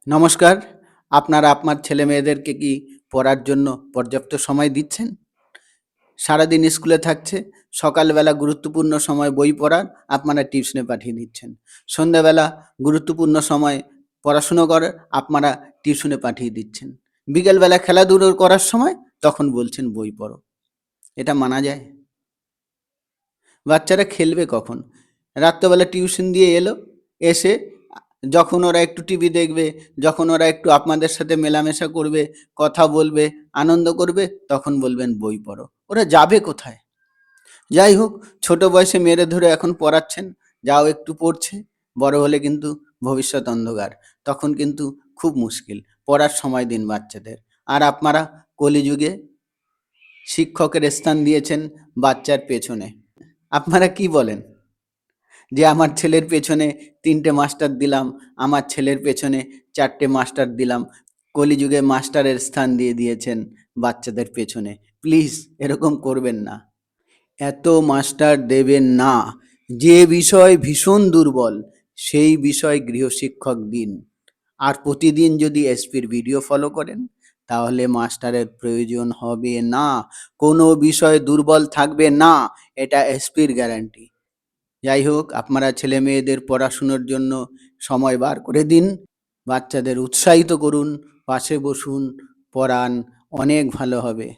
নমস্কার। আপনারা আপনার ছেলেমেয়েদেরকে কি পড়ার জন্য পর্যাপ্ত সময় দিচ্ছেন? সারাদিন স্কুলে থাকছে, সকালবেলা গুরুত্বপূর্ণ সময় বই পড়ার আপনারা টিউশনে পাঠিয়ে দিচ্ছেন। সন্ধ্যাবেলা গুরুত্বপূর্ণ সময় পড়াশুনো করার আপনারা টিউশনে পাঠিয়ে দিচ্ছেন। বিকেলবেলা খেলাধুলো করার সময় তখন বলছেন বই পড়ো। এটা মানা যায়? বাচ্চারা খেলবে কখন? রাত্রেবেলা টিউশন দিয়ে এলো, এসে যখন ওরা একটু টিভি দেখবে, যখন ওরা একটু আপনাদের সাথে মেলামেশা করবে, কথা বলবে, আনন্দ করবে, তখন বলবেন বই পড়ো। ওরা যাবে কোথায়? যাই হোক, ছোট বয়সে মেরে ধরে এখন পড়াচ্ছেন, যাও একটু পড়ছে, বড় হলে কিন্তু ভবিষ্যৎ অন্ধকার। তখন কিন্তু খুব মুশকিল। পড়ার সময় দিন বাচ্চাদের। আর আপনারা কলিযুগে শিক্ষকের স্থান দিয়েছেন বাচ্চার পেছনে। আপনারা কি বলেন? যে আমার ছেলের পেছনে ৩টে মাস্টার দিলাম, আমার ছেলের পেছনে ৪টে মাস্টার দিলাম। কলিযুগে মাস্টারের স্থান দিয়ে দিয়েছেন বাচ্চাদের পেছনে। প্লিজ এরকম করবেন না। এত মাস্টার দেবেন না। যে বিষয় ভীষণ দুর্বল সেই বিষয় গৃহশিক্ষক দিন। আর প্রতিদিন যদি এসপির ভিডিও ফলো করেন তাহলে মাস্টারের প্রয়োজন হবে না। কোনো বিষয় দুর্বল থাকবে না, এটা এসপির গ্যারান্টি। যাই হোক, আপনারা ছেলে মেয়েদের পড়াশুনোর জন্য সময় বার করে দিন, বাচ্চাদের উৎসাহিত করুন, পাশে বসুন, পড়ান, অনেক ভালো হবে।